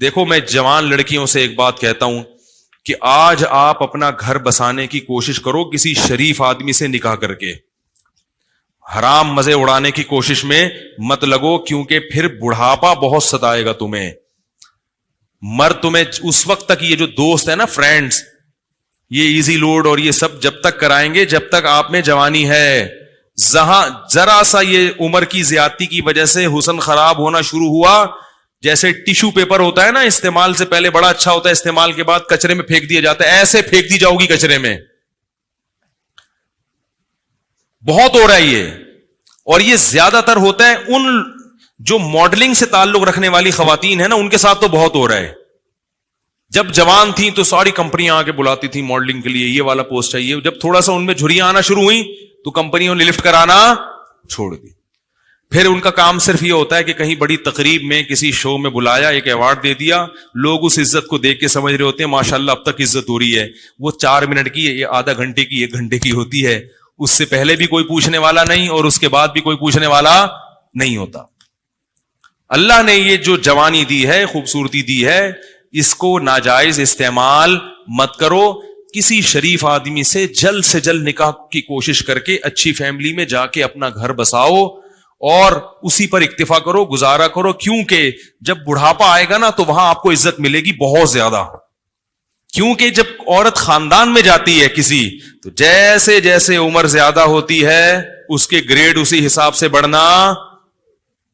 دیکھو میں جوان لڑکیوں سے ایک بات کہتا ہوں کہ آج آپ اپنا گھر بسانے کی کوشش کرو کسی شریف آدمی سے نکاح کر کے، حرام مزے اڑانے کی کوشش میں مت لگو، کیونکہ پھر بڑھاپا بہت ستائے گا تمہیں. مرد تمہیں اس وقت تک، یہ جو دوست ہے نا فرینڈز، یہ ایزی لوڈ اور یہ سب جب تک کرائیں گے جب تک آپ میں جوانی ہے. ذرا سا یہ عمر کی زیادتی کی وجہ سے حسن خراب ہونا شروع ہوا، جیسے ٹیشو پیپر ہوتا ہے نا، استعمال سے پہلے بڑا اچھا ہوتا ہے، استعمال کے بعد کچرے میں پھینک دیا جاتا ہے، ایسے پھینک دی جاؤ گی کچرے میں. بہت ہو رہا ہے یہ، اور یہ زیادہ تر ہوتا ہے ان جو ماڈلنگ سے تعلق رکھنے والی خواتین ہیں نا، ان کے ساتھ تو بہت ہو رہا ہے. جب جوان تھیں تو ساری کمپنیاں آ کے بلاتی تھیں ماڈلنگ کے لیے، یہ والا پوسٹ چاہیے. جب تھوڑا سا ان میں جھریاں آنا شروع ہوئی تو کمپنیوں نے لفٹ کرانا چھوڑ دی. پھر ان کا کام صرف یہ ہوتا ہے کہ کہیں بڑی تقریب میں کسی شو میں بلایا، ایک ایوارڈ دے دیا، لوگ اس عزت کو دیکھ کے سمجھ رہے ہوتے ہیں ماشاءاللہ اب تک عزت ہو رہی ہے. وہ 4 منٹ کی، یہ آدھا گھنٹے کی، 1 گھنٹے کی ہوتی ہے. اس سے پہلے بھی کوئی پوچھنے والا نہیں اور اس کے بعد بھی کوئی پوچھنے والا نہیں ہوتا. اللہ نے یہ جو جوانی دی ہے، خوبصورتی دی ہے، اس کو ناجائز استعمال مت کرو. کسی شریف آدمی سے جلد نکاح کی کوشش کر کے اچھی فیملی میں جا کے اپنا گھر بساؤ اور اسی پر اکتفا کرو، گزارا کرو. کیونکہ جب بڑھاپا آئے گا نا تو وہاں آپ کو عزت ملے گی بہت زیادہ. کیونکہ جب عورت خاندان میں جاتی ہے کسی، تو جیسے جیسے عمر زیادہ ہوتی ہے اس کے گریڈ اسی حساب سے بڑھنا.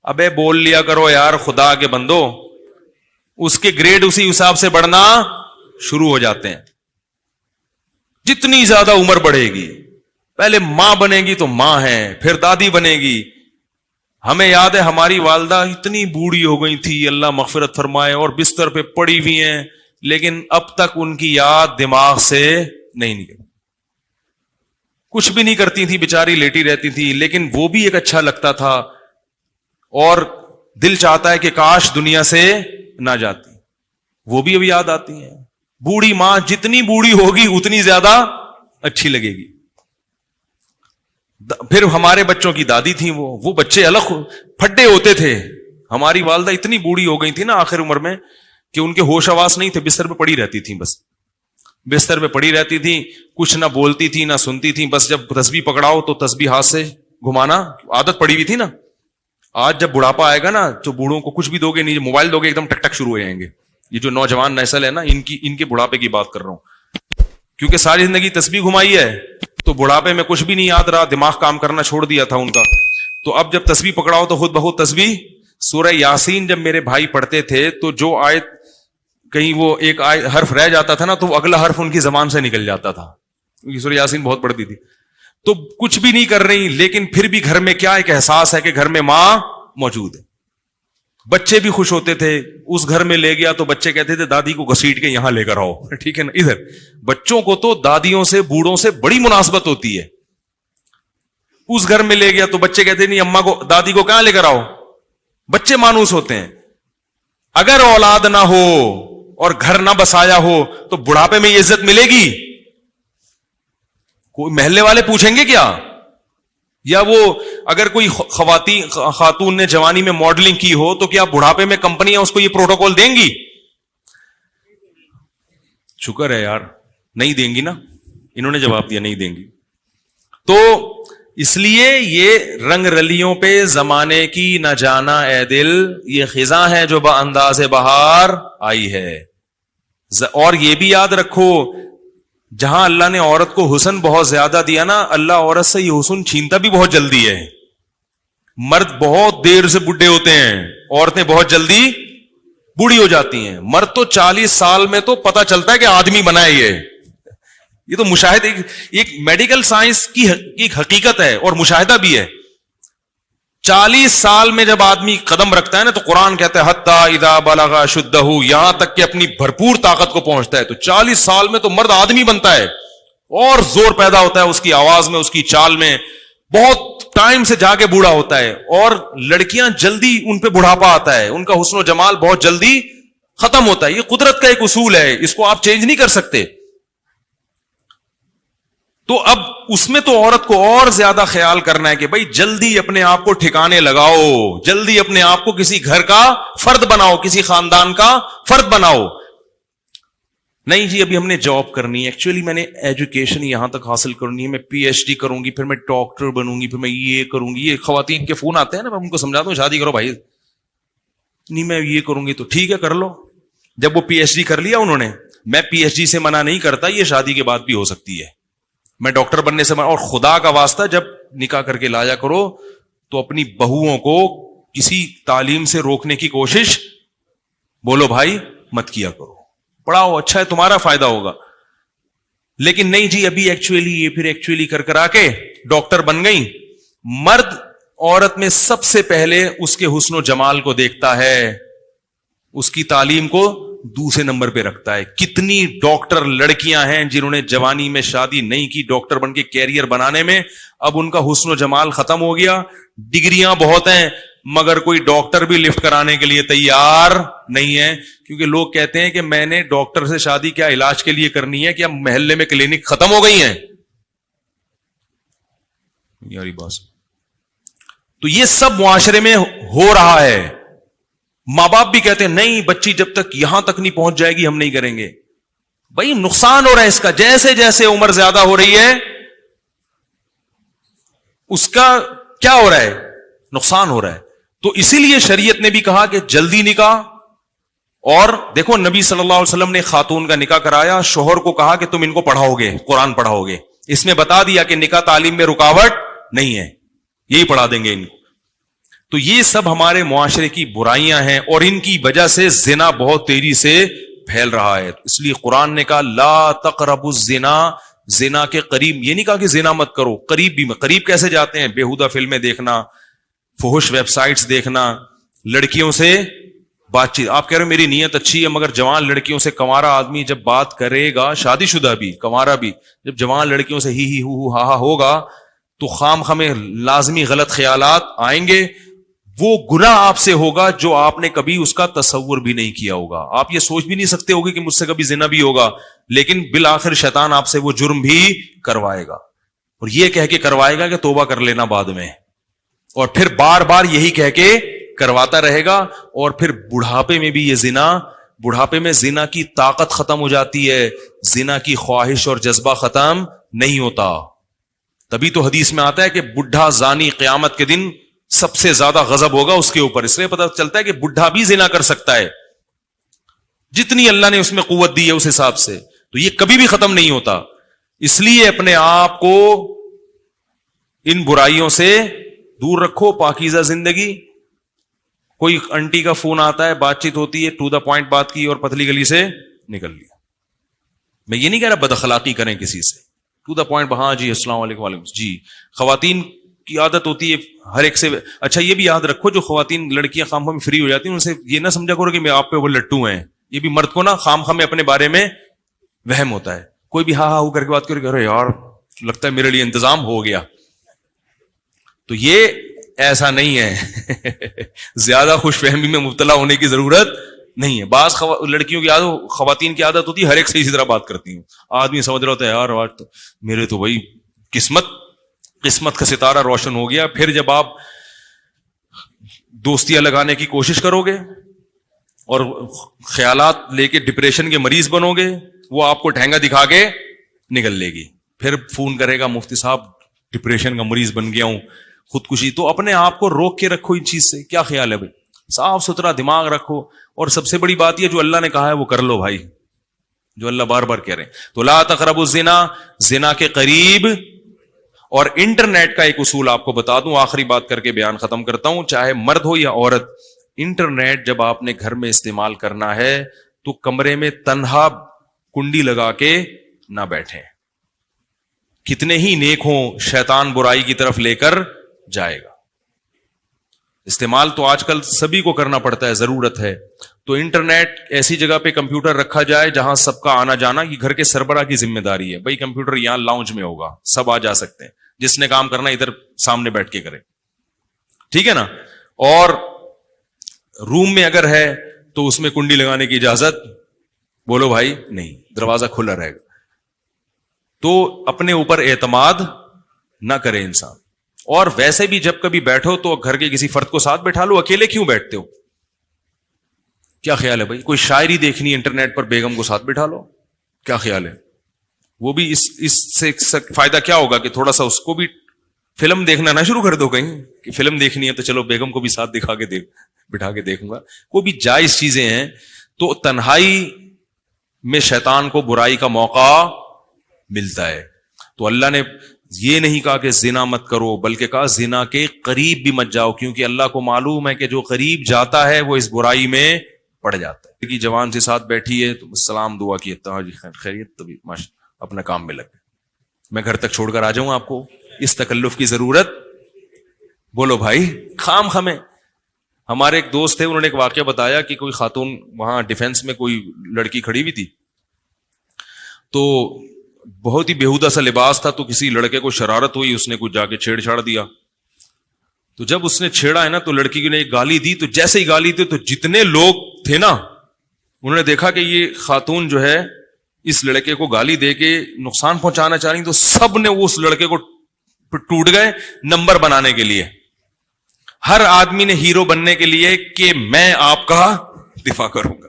ابے بول لیا کرو یار خدا کے بندو، اس کے گریڈ اسی حساب سے بڑھنا شروع ہو جاتے ہیں. جتنی زیادہ عمر بڑھے گی، پہلے ماں بنے گی تو ماں ہے، پھر دادی بنے گی. ہمیں یاد ہے ہماری والدہ اتنی بوڑھی ہو گئی تھی، اللہ مغفرت فرمائے، اور بستر پہ پڑی ہوئی ہیں، لیکن اب تک ان کی یاد دماغ سے نہیں نکلی. کچھ بھی نہیں کرتی تھی بیچاری، لیٹی رہتی تھی، لیکن وہ بھی ایک اچھا لگتا تھا اور دل چاہتا ہے کہ کاش دنیا سے نہ جاتی. وہ بھی اب یاد آتی ہیں. بوڑھی ماں جتنی بوڑھی ہوگی اتنی زیادہ اچھی لگے گی. پھر ہمارے بچوں کی دادی تھیں، وہ بچے الگ پھڈے ہوتے تھے. ہماری والدہ اتنی بوڑھی ہو گئی تھی نا آخر عمر میں کہ ان کے ہوش آواز نہیں تھے، بستر پہ پڑی رہتی تھیں، بس بستر پہ پڑی رہتی تھیں، کچھ نہ بولتی تھی نہ سنتی تھی. بس جب تسبیح پکڑاؤ تو تسبیح ہاتھ سے گھمانا، عادت پڑی ہوئی تھی نا. آج جب بڑھاپا آئے گا نا تو بوڑھوں کو کچھ بھی دو گے نہیں، موبائل دو گے ایک دم ٹک ٹک شروع ہو جائیں گے. یہ جو نوجوان نسل ہے نا، ان کے بڑھاپے کی بات کر رہا ہوں، کیونکہ ساری زندگی تسبیح گھمائی ہے تو بڑھاپے میں کچھ بھی نہیں یاد رہا، دماغ کام کرنا چھوڑ دیا تھا ان کا. تو اب جب تسبیح پکڑاؤ تو خود بخود تسبیح. سورہ یاسین جب میرے بھائی پڑھتے تھے تو جو آیت کہیں وہ ایک حرف رہ جاتا تھا نا تو اگلا حرف ان کی زبان سے نکل جاتا تھا، کیونکہ سورہ یاسین بہت پڑھتی تھی. تو کچھ بھی نہیں کر رہی، لیکن پھر بھی گھر میں کیا ایک احساس ہے کہ گھر میں ماں موجود ہے. بچے بھی خوش ہوتے تھے. اس گھر میں لے گیا تو بچے کہتے تھے دادی کو گھسیٹ کے یہاں لے کر آؤ، ٹھیک ہے نا. ادھر بچوں کو تو دادیوں سے بوڑھوں سے بڑی مناسبت ہوتی ہے. اس گھر میں لے گیا تو بچے کہتے نہیں اماں کو دادی کو کہاں لے کر آؤ. بچے مانوس ہوتے ہیں. اگر اولاد نہ ہو اور گھر نہ بسایا ہو تو بڑھاپے میں یہ عزت ملے گی؟ کوئی محلے والے پوچھیں گے کیا؟ یا وہ اگر کوئی خاتون نے جوانی میں ماڈلنگ کی ہو تو کیا بڑھاپے میں کمپنیاں اس کو یہ پروٹوکول دیں گی؟ شکر ہے یار نہیں دیں گی نا. انہوں نے جواب دیا نہیں دیں گی. تو اس لیے یہ رنگ رلیوں پہ زمانے کی نہ جانا اے دل، یہ خزاں ہے جو بانداز بہار آئی ہے. اور یہ بھی یاد رکھو، جہاں اللہ نے عورت کو حسن بہت زیادہ دیا نا، اللہ عورت سے یہ حسن چھینتا بھی بہت جلدی ہے. مرد بہت دیر سے بڈھے ہوتے ہیں، عورتیں بہت جلدی بوڑھی ہو جاتی ہیں. مرد تو 40 سال میں تو پتہ چلتا ہے کہ آدمی بنا ہے. یہ تو مشاہدہ، ایک میڈیکل سائنس کی ایک حقیقت ہے اور مشاہدہ بھی ہے. 40 سال میں جب آدمی قدم رکھتا ہے نا تو قرآن کہتا ہے حتی اذا بلغ اشدہ، یہاں تک کہ اپنی بھرپور طاقت کو پہنچتا ہے. تو 40 سال میں تو مرد آدمی بنتا ہے اور زور پیدا ہوتا ہے اس کی آواز میں، اس کی چال میں. بہت ٹائم سے جا کے بوڑھا ہوتا ہے. اور لڑکیاں جلدی ان پہ بڑھاپا آتا ہے، ان کا حسن و جمال بہت جلدی ختم ہوتا ہے. یہ قدرت کا ایک اصول ہے، اس کو آپ چینج نہیں کر سکتے. تو اب اس میں تو عورت کو اور زیادہ خیال کرنا ہے کہ بھائی جلدی اپنے آپ کو ٹھکانے لگاؤ, جلدی اپنے آپ کو کسی گھر کا فرد بناؤ, کسی خاندان کا فرد بناؤ. نہیں جی ابھی ہم نے جاب کرنی ہے, ایکچولی میں نے ایجوکیشن یہاں تک حاصل کرنی ہے, میں پی ایچ ڈی کروں گی, پھر میں ڈاکٹر بنوں گی, پھر میں یہ کروں گی. یہ خواتین کے فون آتے ہیں نا, میں ان کو سمجھاتا ہوں شادی کرو بھائی. نہیں میں یہ کروں گی, تو ٹھیک ہے کر لو. جب وہ پی ایچ ڈی کر لیا انہوں نے, میں پی ایچ ڈی سے منع نہیں کرتا, یہ شادی کے بعد بھی ہو سکتی ہے. میں ڈاکٹر بننے سے منع, اور خدا کا واسطہ جب نکاح کر کے لایا کرو تو اپنی بہوؤں کو کسی تعلیم سے روکنے کی کوشش بولو بھائی مت کیا کرو. پڑھاؤ, اچھا ہے تمہارا فائدہ ہوگا. لیکن نہیں جی ابھی ایکچولی یہ پھر ایکچولی کر آ کے ڈاکٹر بن گئی. مرد عورت میں سب سے پہلے اس کے حسن و جمال کو دیکھتا ہے, اس کی تعلیم کو دوسرے نمبر پہ رکھتا ہے. کتنی ڈاکٹر لڑکیاں ہیں جنہوں نے جوانی میں شادی نہیں کی, ڈاکٹر بن کے کیریئر بنانے میں, اب ان کا حسن و جمال ختم ہو گیا. ڈگریاں بہت ہیں مگر کوئی ڈاکٹر بھی لفٹ کرانے کے لیے تیار نہیں ہے, کیونکہ لوگ کہتے ہیں کہ میں نے ڈاکٹر سے شادی کیا علاج کے لیے کرنی ہے, کیا محلے میں کلینک ختم ہو گئی ہیں یاری بات. تو یہ سب معاشرے میں ہو رہا ہے. ماں باپ بھی کہتے ہیں نہیں بچی جب تک یہاں تک نہیں پہنچ جائے گی ہم نہیں کریں گے. بھائی نقصان ہو رہا ہے اس کا, جیسے جیسے عمر زیادہ ہو رہی ہے اس کا کیا ہو رہا ہے, نقصان ہو رہا ہے. تو اسی لیے شریعت نے بھی کہا کہ جلدی نکاح. اور دیکھو نبی صلی اللہ علیہ وسلم نے خاتون کا نکاح کرایا, شوہر کو کہا کہ تم ان کو پڑھاؤ گے, قرآن پڑھاؤ گے. اس میں بتا دیا کہ نکاح تعلیم میں رکاوٹ نہیں ہے, یہی پڑھا دیں گے ان کو. تو یہ سب ہمارے معاشرے کی برائیاں ہیں, اور ان کی وجہ سے زنا بہت تیزی سے پھیل رہا ہے. اس لیے قرآن نے کہا لا تقربوا الزنا, زنا کے قریب, یہ نہیں کہا کہ زنا مت کرو, قریب بھی. قریب کیسے جاتے ہیں؟ بیہودہ فلمیں دیکھنا, فحش ویب سائٹس دیکھنا, لڑکیوں سے بات چیت. آپ کہہ رہے ہو میری نیت اچھی ہے, مگر جوان لڑکیوں سے کنوارا آدمی جب بات کرے گا, شادی شدہ بھی کنوارا بھی, جب جوان لڑکیوں سے ہی ہو ہا ہوگا تو خام خامے لازمی غلط خیالات آئیں گے. وہ گناہ آپ سے ہوگا جو آپ نے کبھی اس کا تصور بھی نہیں کیا ہوگا. آپ یہ سوچ بھی نہیں سکتے ہوگے کہ مجھ سے کبھی زنا بھی ہوگا, لیکن بالآخر شیطان آپ سے وہ جرم بھی کروائے گا, اور یہ کہہ کے کروائے گا کہ توبہ کر لینا بعد میں, اور پھر بار بار یہی کہہ کے کرواتا رہے گا. اور پھر بڑھاپے میں بھی یہ زنا, بڑھاپے میں زنا کی طاقت ختم ہو جاتی ہے, زنا کی خواہش اور جذبہ ختم نہیں ہوتا. تبھی تو حدیث میں آتا ہے کہ بڈھا زانی قیامت کے دن سب سے زیادہ غضب ہوگا اس کے اوپر. اس لیے پتہ چلتا ہے کہ بڈھا بھی زنا کر سکتا ہے, جتنی اللہ نے اس میں قوت دی ہے اس حساب سے. تو یہ کبھی بھی ختم نہیں ہوتا. اس لیے اپنے آپ کو ان برائیوں سے دور رکھو, پاکیزہ زندگی. کوئی انٹی کا فون آتا ہے, بات چیت ہوتی ہے, ٹو دا پوائنٹ بات کی اور پتلی گلی سے نکل لیا. میں یہ نہیں کہہ رہا بد اخلاقی کریں کسی سے, ٹو دا پوائنٹ, ہاں جی السلام علیکم وعلیکم جی. خواتین کی عادت ہوتی ہے ہر ایک سے. اچھا یہ بھی یاد رکھو, جو خواتین لڑکیاں خام خواہ میں فری ہو جاتی ہیں ان سے یہ نہ سمجھا کرو کہ میں آپ پہ وہ لٹو ہیں. یہ بھی مرد کو نا خام خواہ میں اپنے بارے میں وہم ہوتا ہے. کوئی بھی ہاں ہاں کر کے بات کرے یار لگتا ہے میرے لیے انتظام ہو گیا. تو یہ ایسا نہیں ہے. زیادہ خوش فہمی میں مبتلا ہونے کی ضرورت نہیں ہے. بعض لڑکیوں کی عادت, خواتین کی عادت ہوتی ہے ہر ایک سے اسی طرح بات کرتی ہوں. آدمی سمجھ رہا ہوتا ہے یار آج تو میرے تو بھائی قسمت کا ستارہ روشن ہو گیا. پھر جب آپ دوستیاں لگانے کی کوشش کرو گے اور خیالات لے کے ڈپریشن کے مریض بنو گے, وہ آپ کو ٹھینگا دکھا کے نکل لے گی. پھر فون کرے گا مفتی صاحب ڈپریشن کا مریض بن گیا ہوں, خودکشی. تو اپنے آپ کو روک کے رکھو ان چیز سے. کیا خیال ہے بھائی؟ صاف ستھرا دماغ رکھو. اور سب سے بڑی بات یہ جو اللہ نے کہا ہے وہ کر لو بھائی, جو اللہ بار بار کہہ رہے ہیں. تو لا تقربوا الزنا, زنا کے قریب. اور انٹرنیٹ کا ایک اصول آپ کو بتا دوں, آخری بات کر کے بیان ختم کرتا ہوں. چاہے مرد ہو یا عورت, انٹرنیٹ جب آپ نے گھر میں استعمال کرنا ہے تو کمرے میں تنہا کنڈی لگا کے نہ بیٹھیں. کتنے ہی نیک ہوں, شیطان برائی کی طرف لے کر جائے گا. استعمال تو آج کل سبھی کو کرنا پڑتا ہے, ضرورت ہے. تو انٹرنیٹ ایسی جگہ پہ کمپیوٹر رکھا جائے جہاں سب کا آنا جانا, یہ گھر کے سربراہ کی ذمہ داری ہے. بھائی کمپیوٹر یہاں لاؤنج میں ہوگا, سب آ جا سکتے ہیں, جس نے کام کرنا ادھر سامنے بیٹھ کے کرے, ٹھیک ہے نا. اور روم میں اگر ہے تو اس میں کنڈی لگانے کی اجازت بولو بھائی نہیں, دروازہ کھلا رہے گا. تو اپنے اوپر اعتماد نہ کرے انسان. اور ویسے بھی جب کبھی بیٹھو تو گھر کے کسی فرد کو ساتھ بیٹھا لو, اکیلے کیوں بیٹھتے ہو؟ کیا خیال ہے بھائی؟ کوئی شاعری دیکھنی انٹرنیٹ پر, بیگم کو ساتھ بیٹھا لو. کیا خیال ہے؟ وہ بھی اس سے فائدہ کیا ہوگا کہ تھوڑا سا اس کو بھی فلم دیکھنا نہ شروع کر دو کہیں کہ فلم دیکھنی ہے تو چلو بیگم کو بھی ساتھ بٹھا کے دیکھوں گا. وہ بھی جائز چیزیں ہیں. تو تنہائی میں شیطان کو برائی کا موقع ملتا ہے. تو اللہ نے یہ نہیں کہا کہ زنا مت کرو, بلکہ کہا زنا کے قریب بھی مت جاؤ, کیونکہ اللہ کو معلوم ہے کہ جو قریب جاتا ہے وہ اس برائی میں پڑ جاتا ہے. کہ جوان سے ساتھ بیٹھی ہے تو سلام دعا کی, خیریت, تبھی اپنا کام میں لگ گئے. میں گھر تک چھوڑ کر آ جاؤں آپ کو, اس تکلف کی ضرورت؟ بولو بھائی, خام خمیں. ہمارے ایک دوست تھے, انہوں نے ایک واقعہ بتایا کہ کوئی خاتون وہاں ڈیفینس میں کوئی لڑکی کھڑی ہوئی تھی, تو بہت ہی بےہودہ سا لباس تھا, تو کسی لڑکے کو شرارت ہوئی, اس نے کچھ جا کے چھیڑ چھاڑ دیا. تو جب اس نے چھیڑا ہے نا تو لڑکی نے ایک گالی دی, تو جیسے ہی گالی دی تو جتنے لوگ تھے نا انہوں نے دیکھا کہ یہ خاتون جو ہے اس لڑکے کو گالی دے کے نقصان پہنچانا چاہ رہی, تو سب نے اس لڑکے کو ٹوٹ گئے نمبر بنانے کے لیے. ہر آدمی نے ہیرو بننے کے لیے کہ میں آپ کا دفاع کروں گا,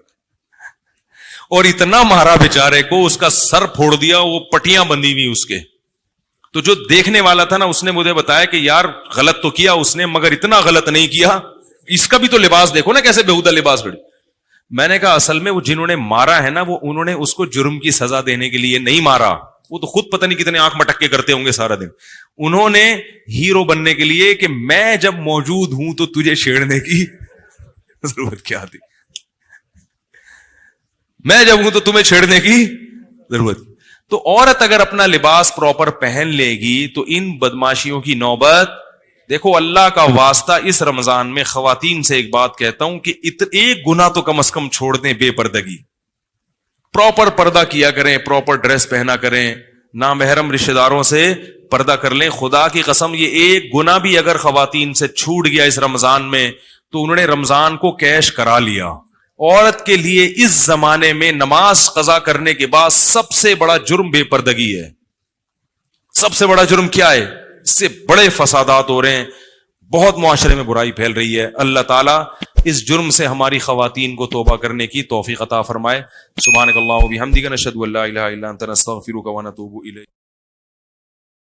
اور اتنا مارا بیچارے کو, اس کا سر پھوڑ دیا, وہ پٹیاں بندھی ہوئی اس کے. تو جو دیکھنے والا تھا نا اس نے مجھے بتایا کہ یار غلط تو کیا اس نے, مگر اتنا غلط نہیں کیا, اس کا بھی تو لباس دیکھو نا کیسے بےہودہ لباس پڑی. میں نے کہا اصل میں وہ جنہوں نے مارا ہے نا وہ انہوں نے اس کو جرم کی سزا دینے کے لیے نہیں مارا, وہ تو خود پتہ نہیں کتنے آنکھ مٹک کے کرتے ہوں گے سارا دن. انہوں نے ہیرو بننے کے لیے کہ میں جب موجود ہوں تو تجھے چھیڑنے کی ضرورت کیا تھی, میں جب ہوں تو تمہیں چھیڑنے کی ضرورت. تو عورت اگر اپنا لباس پراپر پہن لے گی تو ان بدماشیوں کی نوبت. دیکھو اللہ کا واسطہ, اس رمضان میں خواتین سے ایک بات کہتا ہوں کہ ایک گناہ تو کم از کم چھوڑ دیں, بے پردگی. پراپر پردہ کیا کریں, پراپر ڈریس پہنا کریں, نامحرم رشتہ داروں سے پردہ کر لیں. خدا کی قسم یہ ایک گناہ بھی اگر خواتین سے چھوٹ گیا اس رمضان میں تو انہوں نے رمضان کو کیش کرا لیا. عورت کے لیے اس زمانے میں نماز قضا کرنے کے بعد سب سے بڑا جرم بے پردگی ہے. سب سے بڑا جرم کیا ہے؟ اس سے بڑے فسادات ہو رہے ہیں, بہت معاشرے میں برائی پھیل رہی ہے. اللہ تعالیٰ اس جرم سے ہماری خواتین کو توبہ کرنے کی توفیق عطا فرمائے. سبحانک اللہم و بحمدک، نشہد ان لا الہ الا انت، نستغفرک و نتوب الیک.